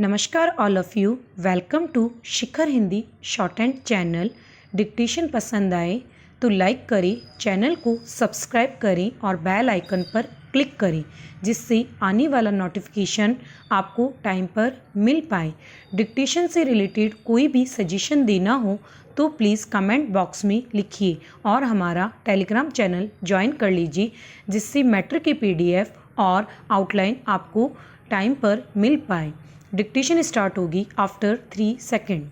नमस्कार all of you. Welcome to Shikhar Hindi shorthand channel. Dictation पसंद आए तो लाइक करें, चैनल को सब्सक्राइब करें और बेल आइकन पर क्लिक करें जिससे आने वाला नोटिफिकेशन आपको टाइम पर मिल पाए। डिक्टेशन से रिलेटेड कोई भी सजेशन देना हो तो प्लीज़ कमेंट बॉक्स में लिखिए और हमारा टेलीग्राम चैनल ज्वाइन कर लीजिए जिससे मैटर के PDF और आउटलाइन आपको टाइम पर मिल पाए। डिक्टेशन स्टार्ट होगी आफ्टर 3 सेकेंड।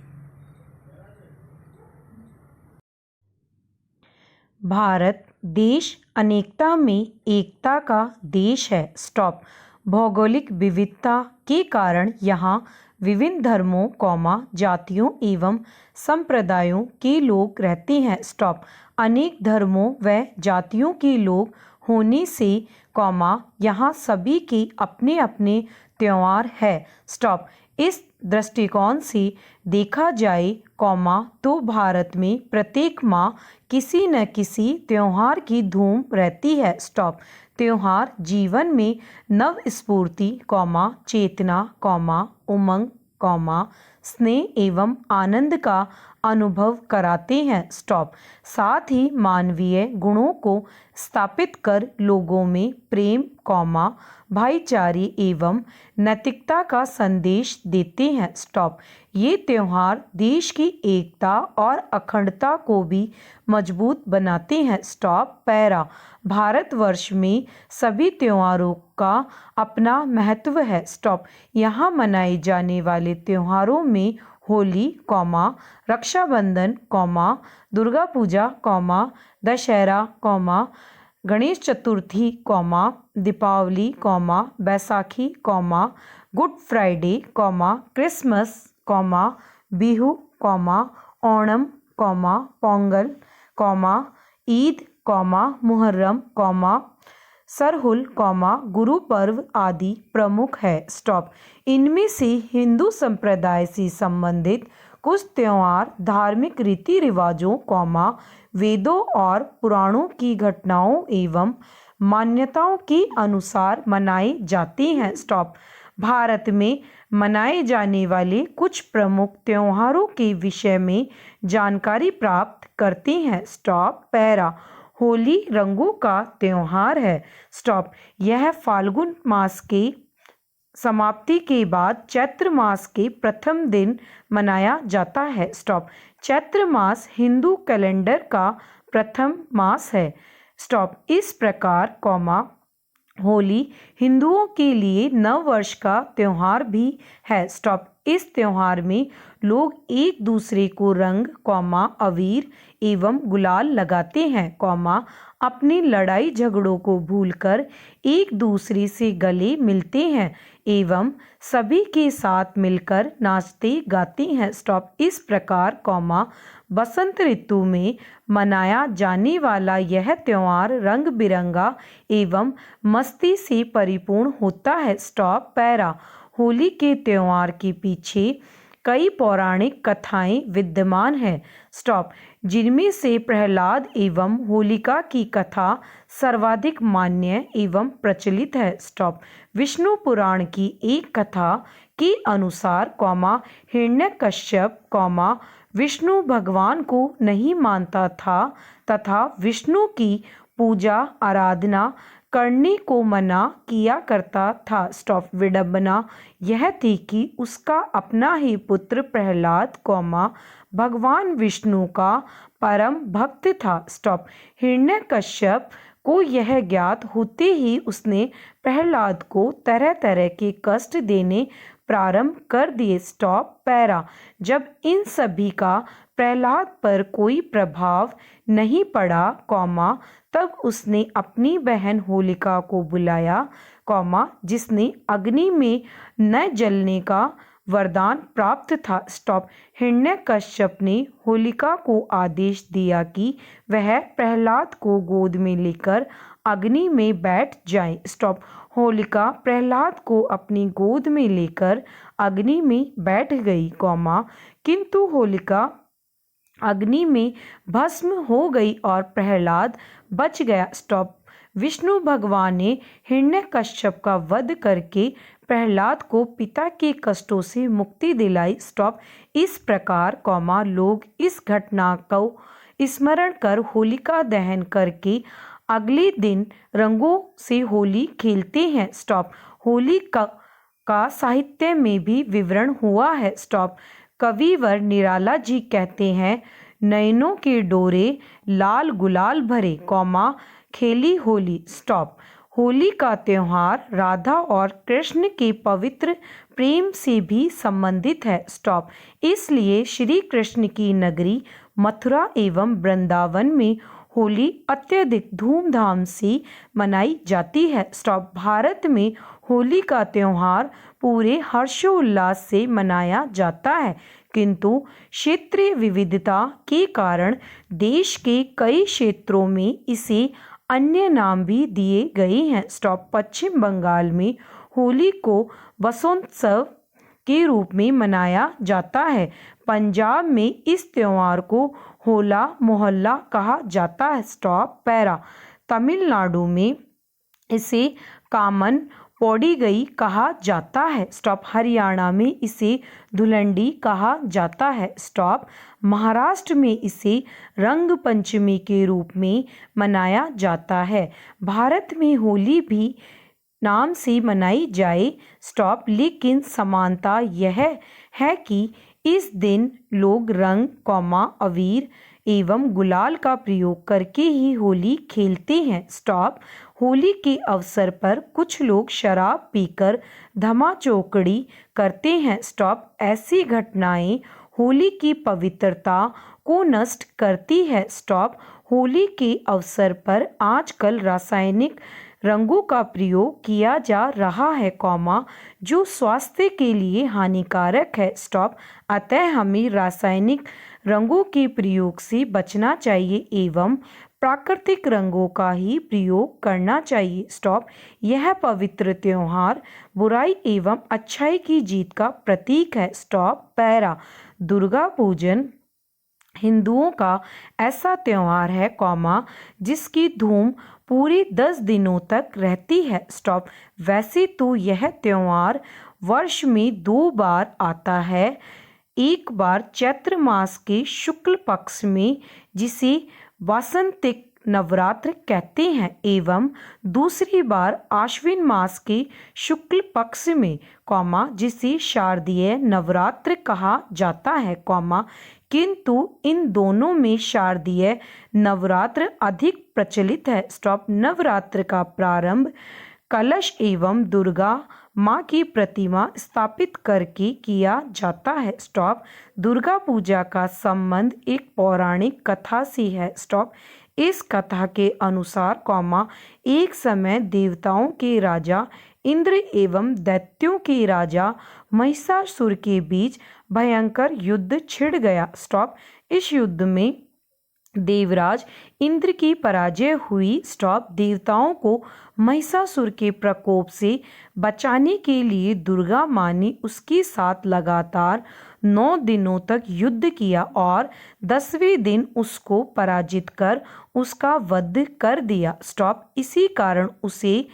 भारत देश अनेकता में एकता का देश है। स्टॉप। भौगोलिक विविधता के कारण यहाँ विभिन्न धर्मों, जातियों एवं संप्रदायों के लोग रहते हैं। स्टॉप। अनेक धर्मों व जातियों के लोग होने से, यहाँ सभी के अपने अपने त्योहार है। स्टॉप। इस दृष्टिकोण से देखा जाए, तो भारत में प्रत्येक माह किसी न किसी त्योहार की धूम रहती है। स्टॉप। त्योहार जीवन में नव स्फूर्ति, चेतना, उमंग, स्नेह एवं आनंद का अनुभव कराते हैं। स्टॉप। साथ ही मानवीय गुणों को स्थापित कर लोगों में प्रेम, भाईचारे एवं नैतिकता का संदेश देते हैं। स्टॉप। ये त्योहार देश की एकता और अखंडता को भी मजबूत बनाते हैं। स्टॉप। पैरा। भारतवर्ष में सभी त्योहारों का अपना महत्व है। स्टॉप। यहाँ मनाए जाने वाले त्योहारों में Holi, Rakshabandhan, Durga Puja, Dussehra, Ganesh Chaturthi, Deepavali, Baisakhi, Good Friday, Christmas, Bihu, Onam, Pongal, Eid, Muharram, Sarhul, Guru Parv आदि प्रमुख है। स्टॉप। इनमें से हिंदू संप्रदाय से संबंधित कुछ त्योहार धार्मिक रीति रिवाजों, वेदों और पुराणों की घटनाओं एवं मान्यताओं के अनुसार मनाए जाते हैं। स्टॉप। भारत में मनाए जाने वाले कुछ प्रमुख त्योहारों के विषय में जानकारी प्राप्त करते हैं। स्टॉप। पैरा। होली रंगों का त्योहार है। स्टॉप। यह फाल्गुन मास के समाप्ति के बाद चैत्र मास के प्रथम दिन मनाया जाता है। स्टॉप। चैत्र मास हिंदू कैलेंडर का प्रथम मास है। स्टॉप। इस प्रकार, होली हिंदुओं के लिए नव वर्ष का त्योहार भी है। स्टॉप। इस त्योहार में लोग एक दूसरे को रंग, अबीर एवं गुलाल लगाते हैं, अपनी लड़ाई झगड़ों को भूलकर एक दूसरे से गले मिलते हैं एवं सभी के साथ मिलकर नाचते गाते हैं। स्टॉप। इस प्रकार, बसंत ऋतु में मनाया जाने वाला यह त्योहार रंग बिरंगा एवं मस्ती से परिपूर्ण होता है। स्टॉप। पैरा। होली के त्योहार के पीछे कई पौराणिक कथाएं विद्यमान हैं। स्टॉप। जिनमें से प्रहलाद एवं होलिका की कथा सर्वाधिक मान्य एवं प्रचलित है। स्टॉप। विष्णु पुराण की एक कथा के अनुसार, हिरण्यकश्यप, विष्णु भगवान को नहीं मानता था तथा विष्णु की पूजा आराधना करने को मना किया करता था। स्टॉप। विडंबना यह थी कि उसका अपना ही पुत्र प्रहलाद, भगवान विष्णु का परम भक्त था। स्टॉप। हिरण्यकश्यप को यह ज्ञात होते ही उसने प्रहलाद को तरह तरह के कष्ट देने प्रारंभ कर दिए। स्टॉप। पैरा। जब इन सभी का प्रहलाद पर कोई प्रभाव नहीं पड़ा, तब उसने अपनी बहन होलिका को बुलाया, जिसने अग्नि में न जलने का वरदान प्राप्त था। स्टॉप। हिरण्यकश्यप ने होलिका को आदेश दिया कि वह प्रहलाद को गोद में लेकर अग्नि में बैठ जाए। स्टॉप। होलिका प्रहलाद को अपनी गोद में लेकर अग्नि में बैठ गई, किंतु होलिका अग्नि में भस्म हो गई और प्रहलाद बच गया। स्टॉप। विष्णु भगवान ने हिरण्यकश्यप का वध करके प्रहलाद को पिता के कष्टों से मुक्ति दिलाई। स्टॉप। इस प्रकार कॉमा लोग इस घटना को स्मरण कर होलिका दहन करके अगले दिन रंगों से होली खेलते हैं। स्टॉप। होली का साहित्य में भी विवरण हुआ है। स्टॉप। कविवर निराला जी कहते हैं, नयनों के डोरे लाल गुलाल भरे, कॉमा खेली होली। स्टॉप। होली का त्योहार राधा और कृष्ण के पवित्र प्रेम से भी संबंधित है। स्टॉप। इसलिए श्री कृष्ण की नगरी मथुरा एवं वृंदावन में होली अत्यधिक धूमधाम से मनाई जाती है। स्टॉप। भारत में होली का त्योहार पूरे हर्षोल्लास से मनाया जाता है, किंतु क्षेत्रीय विविधता के कारण देश के कई क्षेत्रों में इसे अन्य नाम भी दिए गए हैं। स्टॉप। पश्चिम बंगाल में होली को वसंतोत्सव के रूप में मनाया जाता है। पंजाब में इस त्योहार को होला मोहल्ला कहा जाता है। स्टॉप। पैरा। तमिलनाडु में इसे कामन पौड़ी गई कहा जाता है। स्टॉप। हरियाणा में इसे धुलंडी कहा जाता है। स्टॉप। महाराष्ट्र में इसे रंग पंचमी के रूप में मनाया जाता है। भारत में होली भी नाम से मनाई जाए। स्टॉप। लेकिन समानता यह है कि इस दिन लोग रंग, कॉमा अबीर एवं गुलाल का प्रयोग करके ही होली खेलते हैं। स्टॉप। होली के अवसर पर कुछ लोग शराब पीकर धमाचौकड़ी करते हैं। स्टॉप। ऐसी घटनाएं होली की पवित्रता को नष्ट करती है। स्टॉप। होली के अवसर पर आजकल रासायनिक रंगों का प्रयोग किया जा रहा है, कॉमा जो स्वास्थ्य के लिए हानिकारक है। स्टॉप। अतः हमें रासायनिक रंगों के प्रयोग से बचना चाहिए एवं प्राकृतिक रंगों का ही प्रयोग करना चाहिए। स्टॉप। यह पवित्र त्योहार बुराई एवं अच्छाई की जीत का प्रतीक है। स्टॉप। पैरा। दुर्गा पूजन हिंदुओं का ऐसा त्योहार है, कॉमा जिसकी धूम पूरे 10 दिनों तक रहती है। स्टॉप। वैसे तो यह त्योहार वर्ष में 2 बार आता है, एक बार चैत्र मास के शुक्ल पक्ष में जिसे वासंतिक नवरात्र कहते हैं एवं दूसरी बार आश्विन मास के शुक्ल पक्ष में, कॉमा जिसे शारदीय नवरात्र कहा जाता है, कॉमा किंतु इन दोनों में शारदीय नवरात्र अधिक प्रचलित है। स्टॉप। नवरात्र का प्रारंभ कलश एवं दुर्गा माँ की प्रतिमा स्थापित करके किया जाता है। स्टॉप। दुर्गा पूजा का संबंध एक पौराणिक कथा से है। स्टॉप। इस कथा के अनुसार, कॉमा एक समय देवताओं के राजा इंद्र एवं दैत्यों के राजा महिषासुर के बीच भयंकर युद्ध छिड़ गया। स्टॉप। इस युद्ध में देवराज इंद्र की पराजय हुई। स्टॉप। देवताओं को महिषासुर के प्रकोप से बचाने के लिए दुर्गा माँ ने उसके साथ लगातार 9 दिनों तक युद्ध किया और 10वें दिन उसको पराजित कर उसका वध कर दिया। स्टॉप। इसी कारण उसे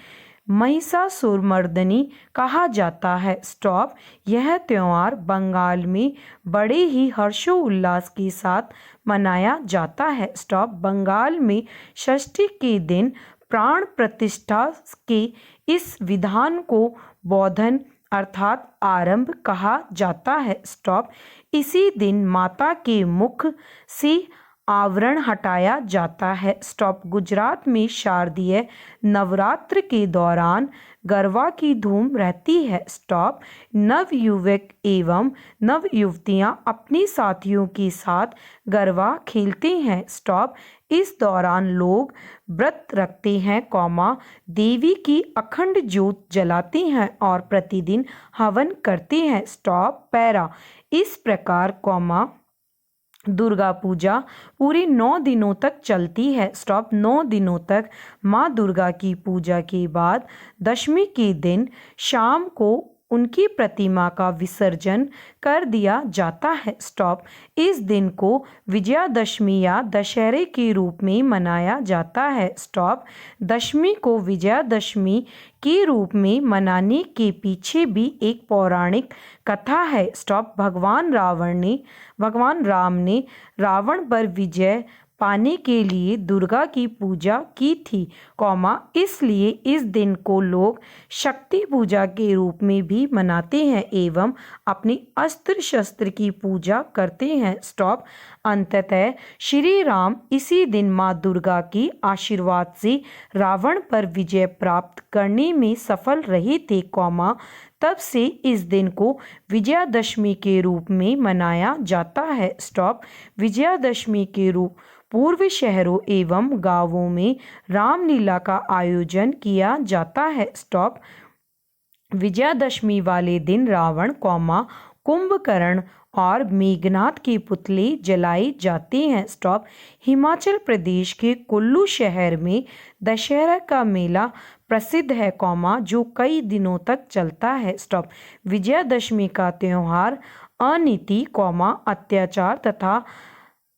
महिषासुरमर्दिनी कहा जाता है। स्टॉप। यह त्योहार बंगाल में बड़े ही हर्षोल्लास के साथ मनाया जाता है। स्टॉप। बंगाल में षष्ठी के दिन प्राण प्रतिष्ठा के इस विधान को बोधन अर्थात आरंभ कहा जाता है। स्टॉप। इसी दिन माता के मुख से आवरण हटाया जाता है। स्टॉप। गुजरात में शारदीय नवरात्र के दौरान गरबा की धूम रहती है। स्टॉप। नवयुवक एवं नवयुवतियां अपने साथियों के साथ गरबा खेलते हैं। स्टॉप। इस दौरान लोग व्रत रखते हैं, कॉमा देवी की अखंड ज्योत जलाते हैं और प्रतिदिन हवन करते हैं। स्टॉप। पैरा। इस प्रकार, कॉमा दुर्गा पूजा पूरे 9 दिनों तक चलती है। स्टॉप। 9 दिनों तक माँ दुर्गा की पूजा के बाद दशमी के दिन शाम को उनकी प्रतिमा का विसर्जन कर दिया जाता है। स्टॉप। इस दिन को विजयादशमी या दशहरे के रूप में मनाया जाता है। स्टॉप। दशमी को विजयादशमी के रूप में मनाने के पीछे भी एक पौराणिक कथा है। स्टॉप। भगवान राम ने रावण पर विजय पाने के लिए दुर्गा की पूजा की थी, इसलिए इस दिन को लोग शक्ति पूजा के रूप में भी मनाते हैं एवं अपनी अस्त्र शस्त्र की पूजा करते हैं। स्टॉप। अंततः श्री राम इसी दिन माँ दुर्गा की आशीर्वाद से रावण पर विजय प्राप्त करने में सफल रहे थे, तब से इस दिन को विजयादशमी के रूप में मनाया जाता है। स्टॉप। विजयादशमी के रूप पूर्व शहरों एवं गांवों में रामलीला का आयोजन किया जाता है। स्टॉप। विजयादशमी वाले दिन रावण, कुंभकर्ण और मेघनाथ के पुतले जलाए जाते हैं। स्टॉप। हिमाचल प्रदेश के कुल्लू शहर में दशहरा का मेला प्रसिद्ध है, जो कई दिनों तक चलता है। स्टॉप। विजयादशमी का त्यौहार अनीति, अत्याचार तथा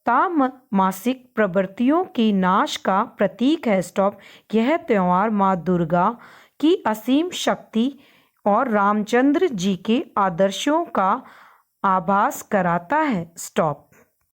तामसिक प्रवृत्तियों के नाश का प्रतीक है। स्टॉप। यह त्यौहार माँ दुर्गा की असीम शक्ति और रामचंद्र जी के आदर्शों का आभास कराता है। स्टॉप।